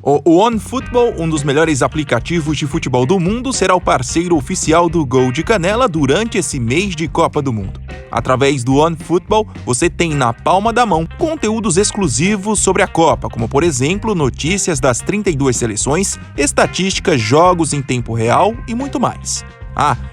O OneFootball, um dos melhores aplicativos de futebol do mundo, será o parceiro oficial do Gol de Canela durante esse mês de Copa do Mundo. Através do OneFootball, você tem na palma da mão conteúdos exclusivos sobre a Copa, como por exemplo, notícias das 32 seleções, estatísticas, jogos em tempo real e muito mais.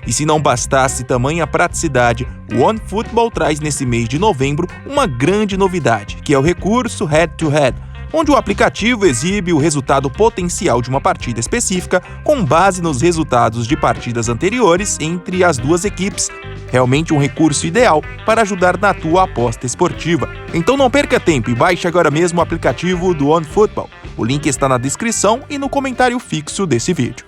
E se não bastasse tamanha praticidade, o OneFootball traz nesse mês de novembro uma grande novidade, que é o recurso Head-to-Head, onde o aplicativo exibe o resultado potencial de uma partida específica com base nos resultados de partidas anteriores entre as duas equipes. Realmente um recurso ideal para ajudar na tua aposta esportiva. Então não perca tempo e baixe agora mesmo o aplicativo do OneFootball. O link está na descrição e no comentário fixo desse vídeo.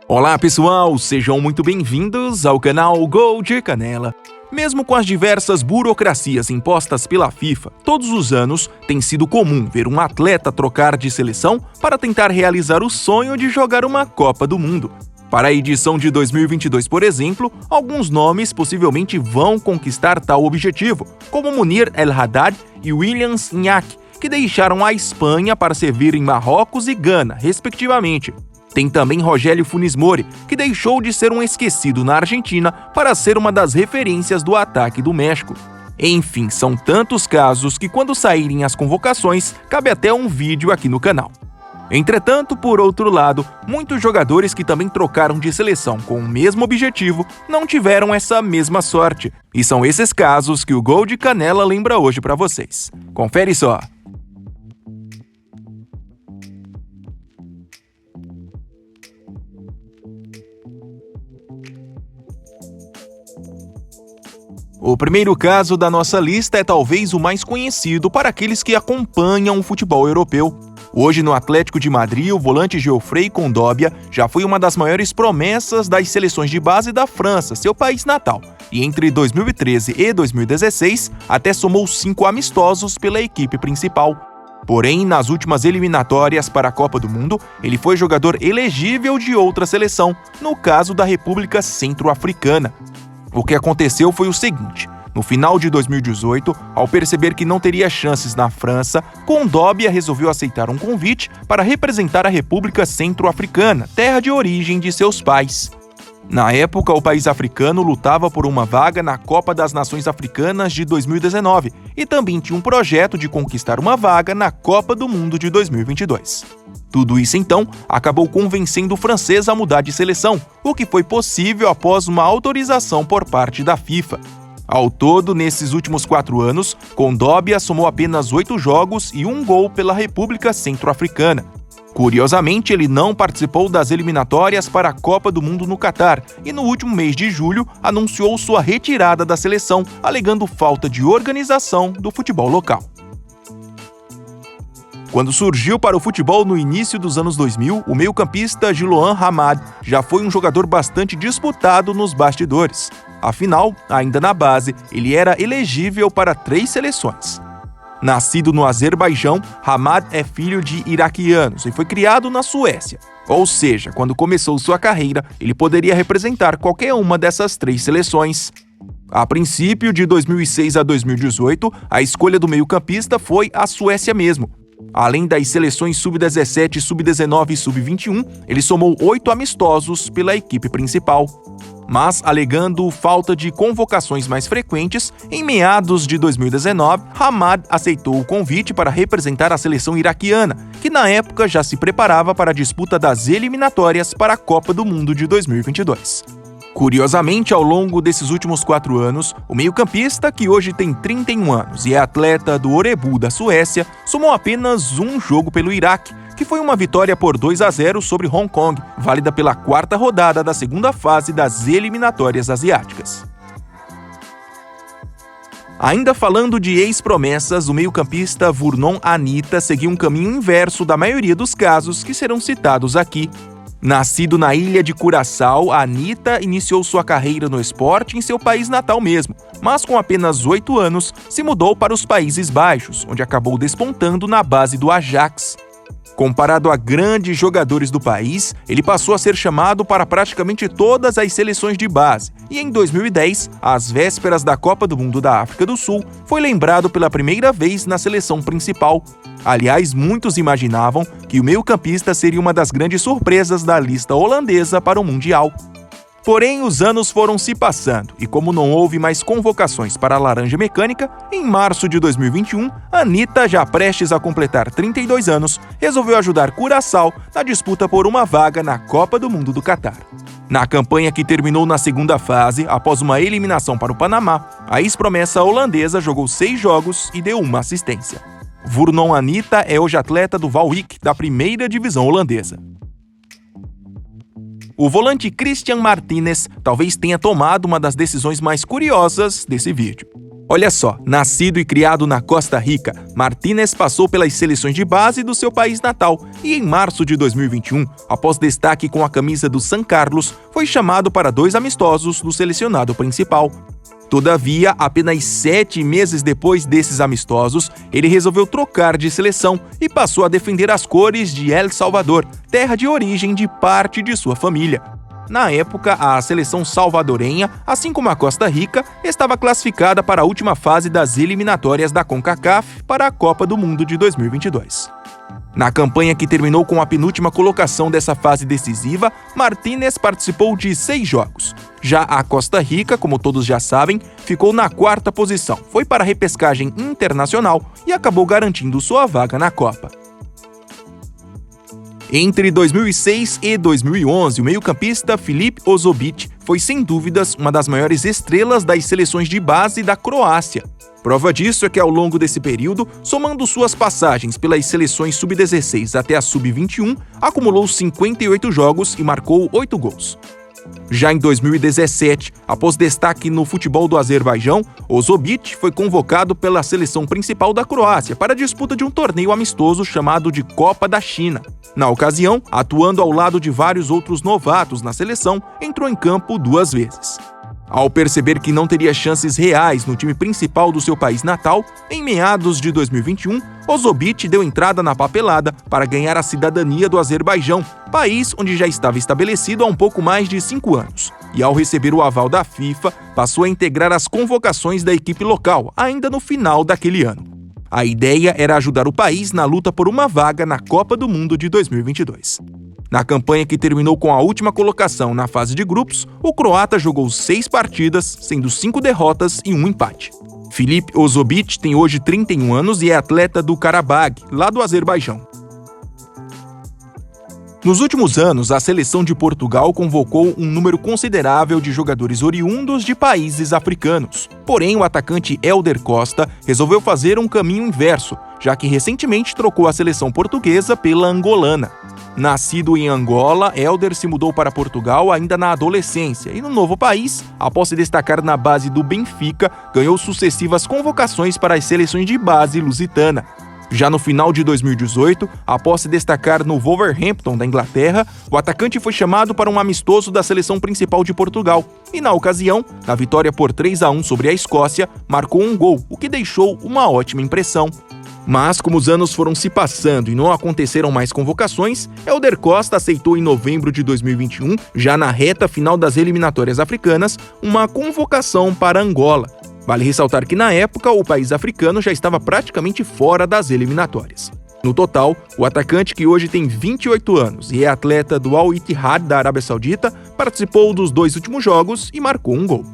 Olá pessoal, sejam muito bem-vindos ao canal Gol de Canela. Mesmo com as diversas burocracias impostas pela FIFA, todos os anos tem sido comum ver um atleta trocar de seleção para tentar realizar o sonho de jogar uma Copa do Mundo. Para a edição de 2022, por exemplo, alguns nomes possivelmente vão conquistar tal objetivo, como Munir El Haddad e Williams Nhaque, que deixaram a Espanha para servir em Marrocos e Gana, respectivamente. Tem também Rogério Funes Mori, que deixou de ser um esquecido na Argentina para ser uma das referências do ataque do México. Enfim, são tantos casos que quando saírem as convocações, cabe até um vídeo aqui no canal. Entretanto, por outro lado, muitos jogadores que também trocaram de seleção com o mesmo objetivo não tiveram essa mesma sorte. E são esses casos que o Gol de Canela lembra hoje para vocês. Confere só! O primeiro caso da nossa lista é talvez o mais conhecido para aqueles que acompanham o futebol europeu. Hoje no Atlético de Madrid, o volante Geoffrey Kondogbia já foi uma das maiores promessas das seleções de base da França, seu país natal, e entre 2013 e 2016 até somou 5 amistosos pela equipe principal. Porém, nas últimas eliminatórias para a Copa do Mundo, ele foi jogador elegível de outra seleção, no caso da República Centro-Africana. O que aconteceu foi o seguinte: no final de 2018, ao perceber que não teria chances na França, Kondogbia resolveu aceitar um convite para representar a República Centro-Africana, terra de origem de seus pais. Na época, o país africano lutava por uma vaga na Copa das Nações Africanas de 2019 e também tinha um projeto de conquistar uma vaga na Copa do Mundo de 2022. Tudo isso, então, acabou convencendo o francês a mudar de seleção, o que foi possível após uma autorização por parte da FIFA. Ao todo, nesses últimos 4 anos, Kondogbia somou apenas 8 jogos e 1 gol pela República Centro-Africana. Curiosamente, ele não participou das eliminatórias para a Copa do Mundo no Catar e no último mês de julho anunciou sua retirada da seleção, alegando falta de organização do futebol local. Quando surgiu para o futebol no início dos anos 2000, o meio-campista Jiloan Hamad já foi um jogador bastante disputado nos bastidores. Afinal, ainda na base, ele era elegível para 3 seleções. Nascido no Azerbaijão, Hamad é filho de iraquianos e foi criado na Suécia. Ou seja, quando começou sua carreira, ele poderia representar qualquer uma dessas 3 seleções. A princípio, de 2006 a 2018, a escolha do meio-campista foi a Suécia mesmo. Além das seleções sub-17, sub-19 e sub-21, ele somou 8 amistosos pela equipe principal. Mas, alegando falta de convocações mais frequentes, em meados de 2019, Hamad aceitou o convite para representar a seleção iraquiana, que na época já se preparava para a disputa das eliminatórias para a Copa do Mundo de 2022. Curiosamente, ao longo desses últimos 4 anos, o meio-campista, que hoje tem 31 anos e é atleta do Örebro da Suécia, somou apenas 1 jogo pelo Iraque, que foi uma vitória por 2-0 sobre Hong Kong, válida pela 4ª rodada da segunda fase das eliminatórias asiáticas. Ainda falando de ex-promessas, o meio-campista Vernon Anita seguiu um caminho inverso da maioria dos casos que serão citados aqui. Nascido na ilha de Curaçao, Anita iniciou sua carreira no esporte em seu país natal mesmo, mas com apenas 8 anos se mudou para os Países Baixos, onde acabou despontando na base do Ajax. Comparado a grandes jogadores do país, ele passou a ser chamado para praticamente todas as seleções de base e em 2010, às vésperas da Copa do Mundo da África do Sul, foi lembrado pela primeira vez na seleção principal. Aliás, muitos imaginavam que o meio-campista seria uma das grandes surpresas da lista holandesa para o Mundial. Porém, os anos foram se passando e como não houve mais convocações para a Laranja Mecânica, em março de 2021, Anitta, já prestes a completar 32 anos, resolveu ajudar Curaçao na disputa por uma vaga na Copa do Mundo do Catar. Na campanha que terminou na segunda fase, após uma eliminação para o Panamá, a ex-promessa holandesa jogou 6 jogos e deu uma assistência. Vernon Anitta é hoje atleta do Valwijk, da primeira divisão holandesa. O volante Christian Martinez talvez tenha tomado uma das decisões mais curiosas desse vídeo. Olha só, nascido e criado na Costa Rica, Martinez passou pelas seleções de base do seu país natal e em março de 2021, após destaque com a camisa do San Carlos, foi chamado para 2 amistosos do selecionado principal. Todavia, apenas 7 meses depois desses amistosos, ele resolveu trocar de seleção e passou a defender as cores de El Salvador, terra de origem de parte de sua família. Na época, a seleção salvadorenha, assim como a Costa Rica, estava classificada para a última fase das eliminatórias da CONCACAF para a Copa do Mundo de 2022. Na campanha que terminou com a penúltima colocação dessa fase decisiva, Martinez participou de 6 jogos. Já a Costa Rica, como todos já sabem, ficou na 4ª posição, foi para a repescagem internacional e acabou garantindo sua vaga na Copa. Entre 2006 e 2011, o meio-campista Filip Ozobit foi sem dúvidas uma das maiores estrelas das seleções de base da Croácia. Prova disso é que ao longo desse período, somando suas passagens pelas seleções sub-16 até a sub-21, acumulou 58 jogos e marcou 8 gols. Já em 2017, após destaque no futebol do Azerbaijão, Ozobit foi convocado pela seleção principal da Croácia para a disputa de um torneio amistoso chamado de Copa da China. Na ocasião, atuando ao lado de vários outros novatos na seleção, entrou em campo 2 vezes. Ao perceber que não teria chances reais no time principal do seu país natal, em meados de 2021, Ozobit deu entrada na papelada para ganhar a cidadania do Azerbaijão, país onde já estava estabelecido há um pouco mais de 5 anos. E ao receber o aval da FIFA, passou a integrar as convocações da equipe local, ainda no final daquele ano. A ideia era ajudar o país na luta por uma vaga na Copa do Mundo de 2022. Na campanha que terminou com a última colocação na fase de grupos, o croata jogou 6 partidas, sendo 5 derrotas e 1 empate. Filip Ozobit tem hoje 31 anos e é atleta do Karabag, lá do Azerbaijão. Nos últimos anos, a seleção de Portugal convocou um número considerável de jogadores oriundos de países africanos. Porém, o atacante Helder Costa resolveu fazer um caminho inverso, já que recentemente trocou a seleção portuguesa pela angolana. Nascido em Angola, Helder se mudou para Portugal ainda na adolescência e no novo país, após se destacar na base do Benfica, ganhou sucessivas convocações para as seleções de base lusitana. Já no final de 2018, após se destacar no Wolverhampton da Inglaterra, o atacante foi chamado para um amistoso da seleção principal de Portugal e, na ocasião, na vitória por 3-1 sobre a Escócia, marcou um gol, o que deixou uma ótima impressão. Mas, como os anos foram se passando e não aconteceram mais convocações, Helder Costa aceitou em novembro de 2021, já na reta final das eliminatórias africanas, uma convocação para Angola. Vale ressaltar que, na época, o país africano já estava praticamente fora das eliminatórias. No total, o atacante, que hoje tem 28 anos e é atleta do Al Ittihad da Arábia Saudita, participou dos 2 últimos jogos e marcou um gol.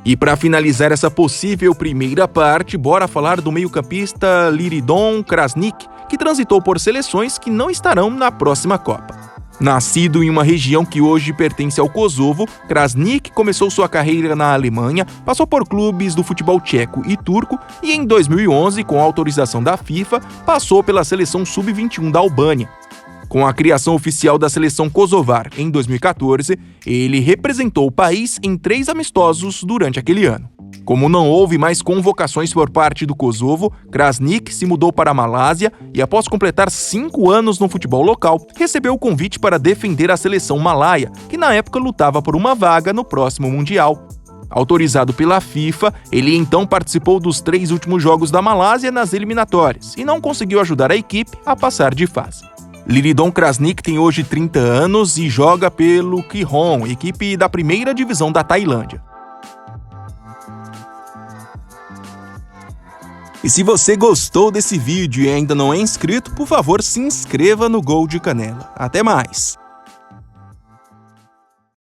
E para finalizar essa possível primeira parte, bora falar do meio-campista Liridon Krasniq, que transitou por seleções que não estarão na próxima Copa. Nascido em uma região que hoje pertence ao Kosovo, Krasniq começou sua carreira na Alemanha, passou por clubes do futebol tcheco e turco e em 2011, com autorização da FIFA, passou pela seleção sub-21 da Albânia. Com a criação oficial da seleção kosovar em 2014, ele representou o país em 3 amistosos durante aquele ano. Como não houve mais convocações por parte do Kosovo, Krasniq se mudou para a Malásia e, após completar 5 anos no futebol local, recebeu o convite para defender a seleção malaia, que na época lutava por uma vaga no próximo Mundial. Autorizado pela FIFA, ele então participou dos 3 últimos jogos da Malásia nas eliminatórias e não conseguiu ajudar a equipe a passar de fase. Liridon Krasniqi tem hoje 30 anos e joga pelo Kihon, equipe da primeira divisão da Tailândia. E se você gostou desse vídeo e ainda não é inscrito, por favor, se inscreva no Gol de Canela. Até mais!